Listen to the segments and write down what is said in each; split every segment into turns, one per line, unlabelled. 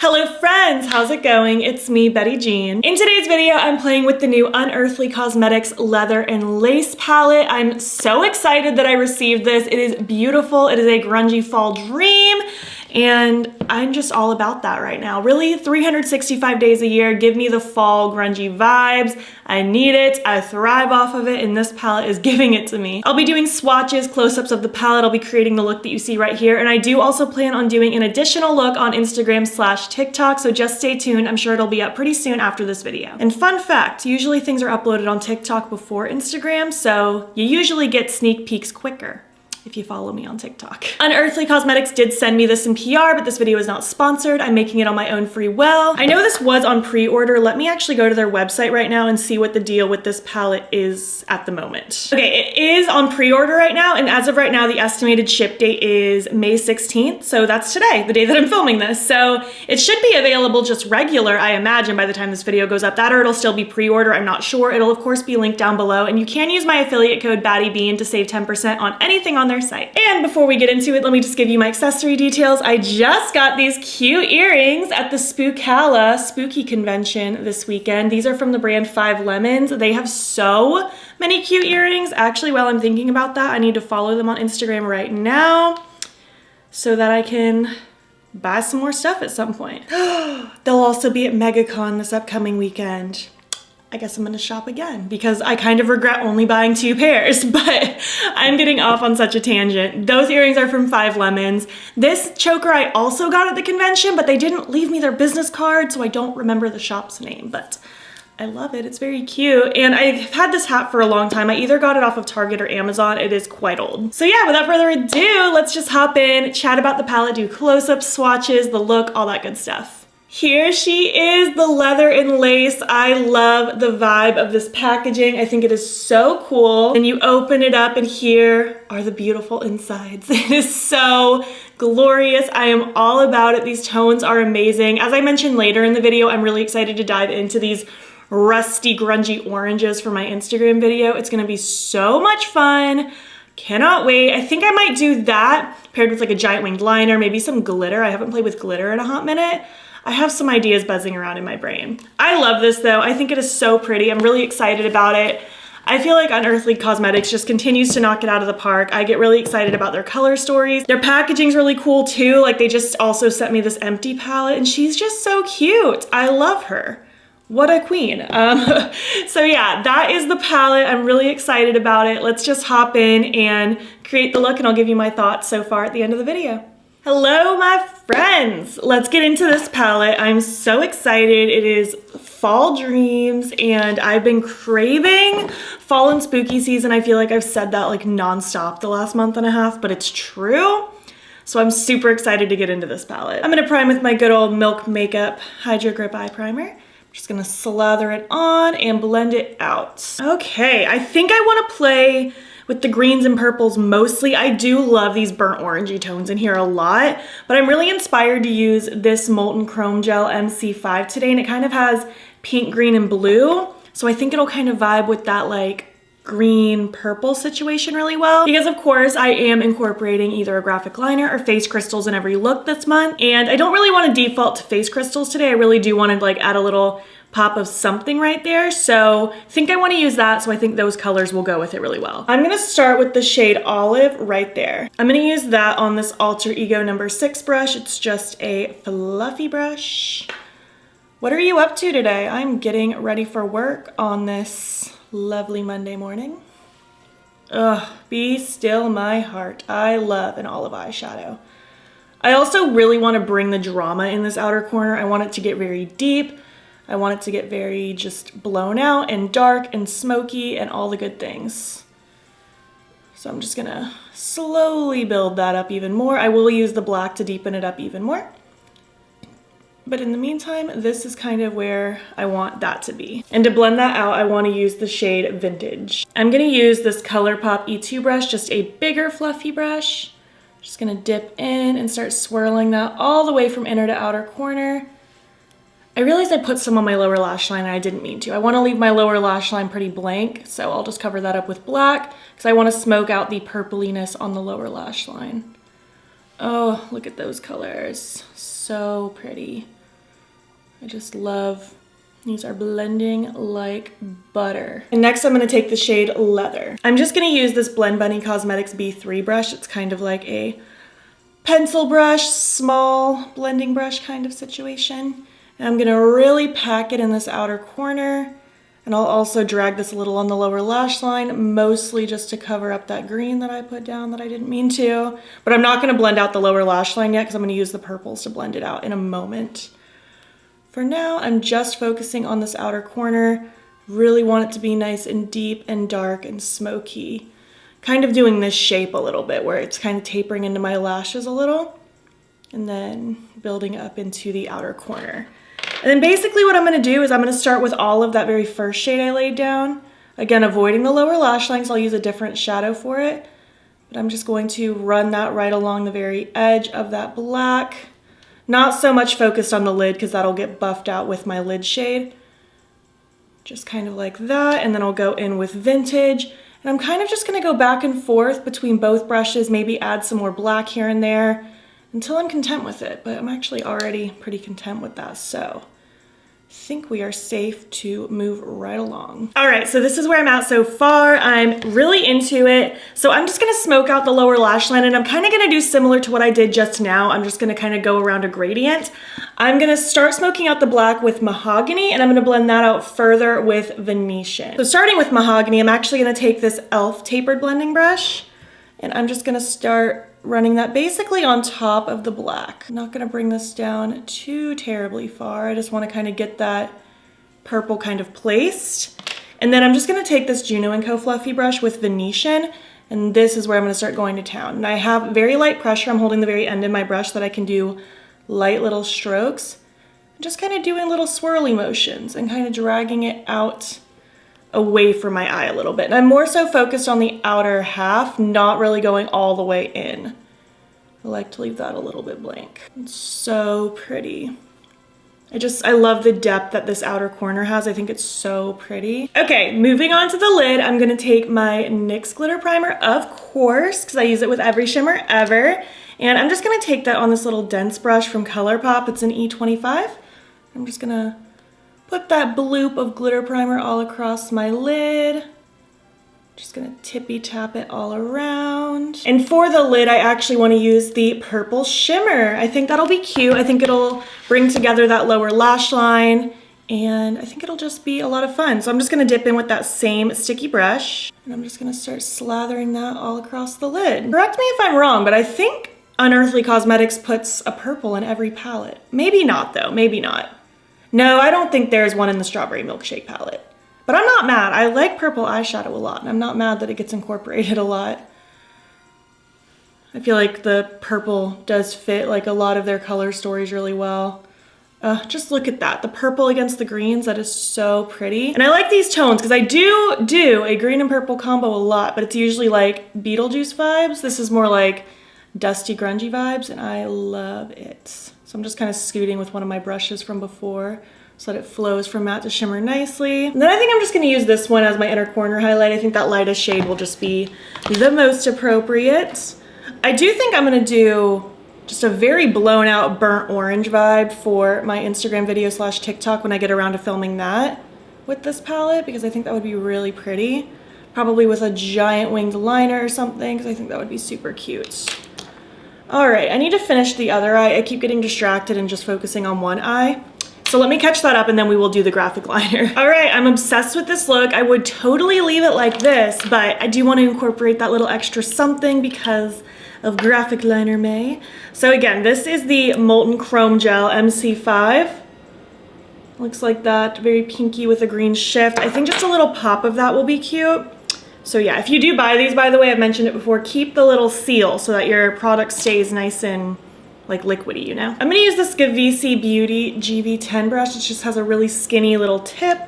Hello friends, how's it going? It's me, Betty Jean. In today's video, I'm playing with the new Unearthly Cosmetics Leather and Lace palette. I'm so excited that I received this. It is beautiful. It is a grungy fall dream, and I'm just all about that right now. Really, 365 days a year, give me the fall grungy vibes. I need it, I thrive off of it, and this palette is giving it to me. I'll be doing swatches, close-ups of the palette. I'll be creating the look that you see right here, and I do also plan on doing an additional look on Instagram/TikTok, so just stay tuned. I'm sure it'll be up pretty soon after this video. And fun fact, usually things are uploaded on TikTok before Instagram, so you usually get sneak peeks quicker if you follow me on TikTok. Unearthly Cosmetics did send me this in PR, but this video is not sponsored. I'm making it on my own free will. I know this was on pre-order. Let me actually go to their website right now and see what the deal with this palette is at the moment. Okay, it is on pre-order right now, and as of right now, the estimated ship date is May 16th, so that's today, the day that I'm filming this. So it should be available just regular, I imagine, by the time this video goes up. That or it'll still be pre-order, I'm not sure. It'll of course be linked down below, and you can use my affiliate code battybean to save 10% on anything on their site. And before we get into it, let me just give you my accessory details. I just got these cute earrings at the Spookala Spooky Convention this weekend. These are from the brand 5 Lemons. They have so many cute earrings. Actually, while I'm thinking about that, I need to follow them on Instagram right now so that I can buy some more stuff at some point. They'll also be at MegaCon this upcoming weekend. I guess I'm gonna shop again because I kind of regret only buying 2 pairs, but I'm getting off on such a tangent. Those earrings are from 5 Lemons. This choker I also got at the convention, but they didn't leave me their business card, so I don't remember the shop's name, but I love it. It's very cute. And I've had this hat for a long time. I either got it off of Target or Amazon. It is quite old. So yeah, without further ado, let's just hop in, chat about the palette, do close-ups, swatches, the look, all that good stuff. Here she is, the leather and lace. I love the vibe of this packaging. I think it is so cool. And you open it up and here are the beautiful insides. It is so glorious. I am all about it. These tones are amazing. As I mentioned later in the video, I'm really excited to dive into these rusty, grungy oranges for my Instagram video. It's gonna be so much fun. Cannot wait. I think I might do that paired with like a giant winged liner, maybe some glitter. I haven't played with glitter in a hot minute. I have some ideas buzzing around in my brain. I love this though. I think it is so pretty. I'm really excited about it. I feel like Unearthly Cosmetics just continues to knock it out of the park. I get really excited about their color stories. Their packaging's really cool too. Like they just also sent me this empty palette and she's just so cute. I love her. What a queen. So yeah, that is the palette. I'm really excited about it. Let's just hop in and create the look and I'll give you my thoughts so far at the end of the video. Hello, my friends. Let's get into this palette. I'm so excited. It is fall dreams and I've been craving fall and spooky season. I feel like I've said that like nonstop the last month and a half, but it's true. So I'm super excited to get into this palette. I'm gonna prime with my good old Milk Makeup Hydro Grip Eye Primer. I'm just gonna slather it on and blend it out. Okay, I think I wanna play with the greens and purples mostly. I do love these burnt orangey tones in here a lot, but I'm really inspired to use this Molten Chrome Gel MC5 today, and it kind of has pink, green, and blue. So I think it'll kind of vibe with that like green purple situation really well, because of course I am incorporating either a graphic liner or face crystals in every look this month, and I don't really want to default to face crystals today. I really do want to like add a little pop of something right there, so I think I want to use that, so I think those colors will go with it really well. I'm going to start with the shade Olive right there. I'm going to use that on this Alter Ego number 6 brush. It's just a fluffy brush. What are you up to today? I'm getting ready for work on this lovely Monday morning. Ugh, be still my heart. I love an olive eyeshadow. I also really want to bring the drama in this outer corner. I want it to get very deep. I want it to get very just blown out and dark and smoky and all the good things. So I'm just gonna slowly build that up even more. I will use the black to deepen it up even more. But in the meantime, this is kind of where I want that to be. And to blend that out, I want to use the shade Vintage. I'm gonna use this Colourpop E2 brush, just a bigger fluffy brush. Just gonna dip in and start swirling that all the way from inner to outer corner. I realized I put some on my lower lash line and I didn't mean to. I want to leave my lower lash line pretty blank, so I'll just cover that up with black because I want to smoke out the purpliness on the lower lash line. Oh, look at those colors. So pretty. I just love, these are blending like butter. And next I'm gonna take the shade Leather. I'm just gonna use this Blend Bunny Cosmetics B3 brush. It's kind of like a pencil brush, small blending brush kind of situation. And I'm gonna really pack it in this outer corner. And I'll also drag this a little on the lower lash line, mostly just to cover up that green that I put down that I didn't mean to. But I'm not gonna blend out the lower lash line yet because I'm gonna use the purples to blend it out in a moment. For now, I'm just focusing on this outer corner. Really want it to be nice and deep and dark and smoky. Kind of doing this shape a little bit where it's kind of tapering into my lashes a little. And then building up into the outer corner. And then basically what I'm gonna do is I'm gonna start with all of that very first shade I laid down. Again, avoiding the lower lash line, so I'll use a different shadow for it. But I'm just going to run that right along the very edge of that black. Not so much focused on the lid because that'll get buffed out with my lid shade. Just kind of like that, and then I'll go in with Vintage. And I'm kind of just gonna go back and forth between both brushes, maybe add some more black here and there until I'm content with it, but I'm actually already pretty content with that, so I think we are safe to move right along. All right, so this is where I'm at so far. I'm really into it. So I'm just gonna smoke out the lower lash line, and I'm kind of gonna do similar to what I did just now. I'm just gonna kind of go around a gradient. I'm gonna start smoking out the black with Mahogany, and I'm gonna blend that out further with Venetian. So starting with Mahogany, I'm actually gonna take this e.l.f. tapered blending brush, and I'm just gonna start running that basically on top of the black. I'm not gonna bring this down too terribly far. I just wanna kind of get that purple kind of placed. And then I'm just gonna take this Juno & Co. fluffy brush with Venetian, and this is where I'm gonna start going to town. And I have very light pressure. I'm holding the very end of my brush that I can do light little strokes. Just kind of doing little swirly motions and kind of dragging it out away from my eye a little bit. And I'm more so focused on the outer half, not really going all the way in. I like to leave that a little bit blank. It's so pretty. I love the depth that this outer corner has. I think it's so pretty. Okay, moving on to the lid, I'm gonna take my NYX glitter primer, of course, because I use it with every shimmer ever. And I'm just gonna take that on this little dense brush from Colourpop. It's an E25. I'm just gonna put that bloop of glitter primer all across my lid. Just gonna tippy tap it all around. And for the lid, I actually wanna use the purple shimmer. I think that'll be cute. I think it'll bring together that lower lash line, and I think it'll just be a lot of fun. So I'm just gonna dip in with that same sticky brush, and I'm just gonna start slathering that all across the lid. Correct me if I'm wrong, but I think Unearthly Cosmetics puts a purple in every palette. Maybe not though, maybe not. No, I don't think there's one in the Strawberry Milkshake palette. But I'm not mad. I like purple eyeshadow a lot, and I'm not mad that it gets incorporated a lot. I feel like the purple does fit like a lot of their color stories really well. Just look at that. The purple against the greens, that is so pretty. And I like these tones because I do a green and purple combo a lot, but it's usually like Beetlejuice vibes. This is more like dusty, grungy vibes, and I love it. So I'm just kind of scooting with one of my brushes from before so that it flows from matte to shimmer nicely. And then I think I'm just gonna use this one as my inner corner highlight. I think that lightest shade will just be the most appropriate. I do think I'm gonna do just a very blown out burnt orange vibe for my Instagram video / TikTok when I get around to filming that with this palette, because I think that would be really pretty. Probably with a giant winged liner or something, because I think that would be super cute. All right, I need to finish the other eye. I keep getting distracted and just focusing on one eye. So let me catch that up and then we will do the graphic liner. All right, I'm obsessed with this look. I would totally leave it like this, but I do want to incorporate that little extra something because of graphic liner May. So again, this is the Molten Chrome Gel MC5. Looks like that, very pinky with a green shift. I think just a little pop of that will be cute. So yeah, if you do buy these, by the way, I've mentioned it before, keep the little seal so that your product stays nice and like liquidy, you know? I'm gonna use this Gavisi Beauty GV10 brush. It just has a really skinny little tip.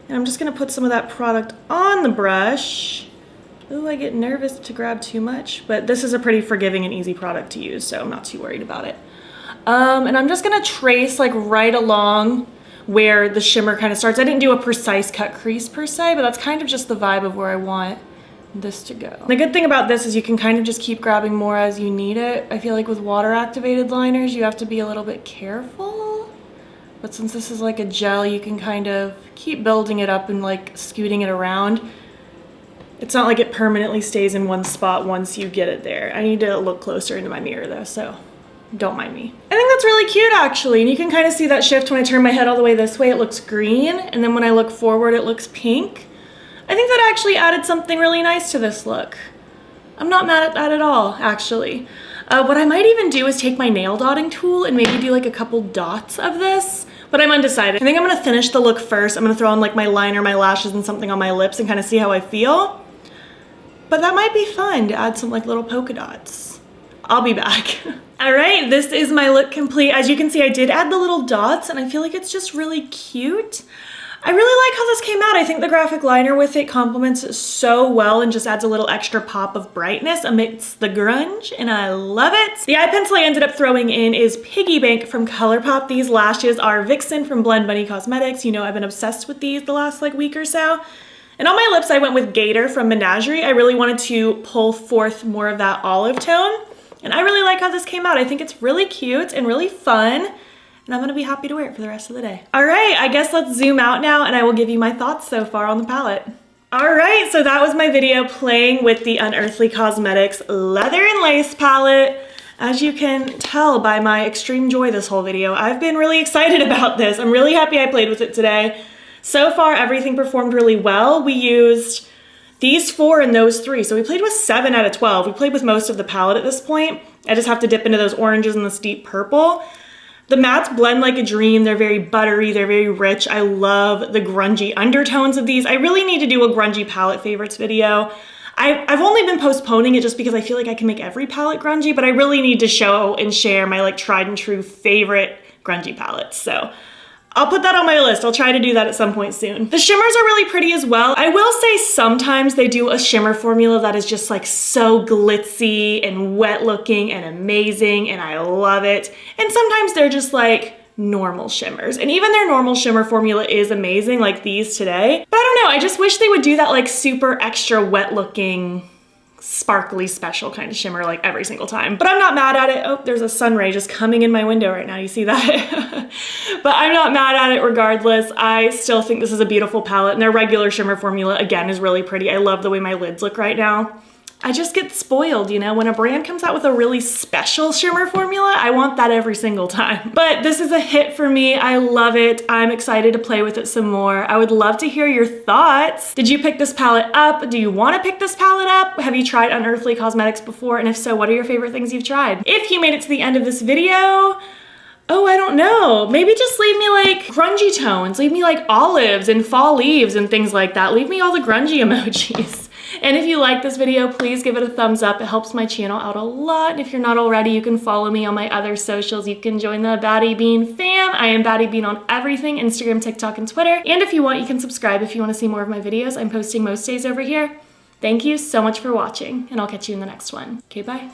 And I'm just gonna put some of that product on the brush. Ooh, I get nervous to grab too much, but this is a pretty forgiving and easy product to use, so I'm not too worried about it. And I'm just gonna trace like right along where the shimmer kind of starts. I didn't do a precise cut crease per se, but that's kind of just the vibe of where I want this to go. The good thing about this is you can kind of just keep grabbing more as you need it. I feel like with water activated liners, you have to be a little bit careful, but since this is like a gel, you can kind of keep building it up and like scooting it around. It's not like it permanently stays in one spot once you get it there. I need to look closer into my mirror though, so don't mind me. I think that's really cute actually, and you can kind of see that shift when I turn my head all the way this way, it looks green, and then when I look forward, it looks pink. I think that actually added something really nice to this look. I'm not mad at that at all, actually. What I might even do is take my nail dotting tool and maybe do like a couple dots of this, but I'm undecided. I think I'm gonna finish the look first. I'm gonna throw on like my liner, my lashes, and something on my lips and kind of see how I feel. But that might be fun to add some like little polka dots. I'll be back. All right, this is my look complete. As you can see, I did add the little dots and I feel like it's just really cute. I really like how this came out. I think the graphic liner with it complements so well and just adds a little extra pop of brightness amidst the grunge, and I love it. The eye pencil I ended up throwing in is Piggy from Colourpop. These lashes are Vixen from Blend Bunny Cosmetics. You know I've been obsessed with these the last like week or so. And on my lips, I went with Gator from Menagerie. I really wanted to pull forth more of that olive tone, and I really like how this came out. I think it's really cute and really fun, and I'm gonna be happy to wear it for the rest of the day. All right, I guess let's zoom out now and I will give you my thoughts so far on the palette. All right, so that was my video playing with the Unearthly Cosmetics Leather and Lace palette. As you can tell by my extreme joy this whole video, I've been really excited about this. I'm really happy I played with it today. So far, everything performed really well. We used these 4 and those 3, so we played with 7 out of 12. We played with most of the palette at this point. I just have to dip into those oranges and this deep purple. The mattes blend like a dream. They're very buttery, they're very rich. I love the grungy undertones of these. I really need to do a grungy palette favorites video. I've only been postponing it just because I feel like I can make every palette grungy, but I really need to show and share my like tried and true favorite grungy palettes. So I'll put that on my list. I'll try to do that at some point soon. The shimmers are really pretty as well. I will say sometimes they do a shimmer formula that is just like so glitzy and wet looking and amazing, and I love it. And sometimes they're just like normal shimmers. And even their normal shimmer formula is amazing, like these today. But I don't know, I just wish they would do that like super extra wet looking, sparkly special kind of shimmer like every single time. But I'm not mad at it. Oh, there's a sun ray just coming in my window right now. You see that? But I'm not mad at it regardless. I still think this is a beautiful palette, and their regular shimmer formula again is really pretty. I love the way my lids look right now. I just get spoiled, you know, when a brand comes out with a really special shimmer formula, I want that every single time. But this is a hit for me. I love it. I'm excited to play with it some more. I would love to hear your thoughts. Did you pick this palette up? Do you want to pick this palette up? Have you tried Unearthly Cosmetics before? And if so, what are your favorite things you've tried? If you made it to the end of this video, oh, I don't know. Maybe just leave me like grungy tones. Leave me like olives and fall leaves and things like that. Leave me all the grungy emojis. And if you like this video, please give it a thumbs up. It helps my channel out a lot. And if you're not already, you can follow me on my other socials. You can join the battybean fam. I am battybean on everything, Instagram, TikTok, and Twitter. And if you want, you can subscribe if you want to see more of my videos. I'm posting most days over here. Thank you so much for watching, and I'll catch you in the next one. Okay, bye.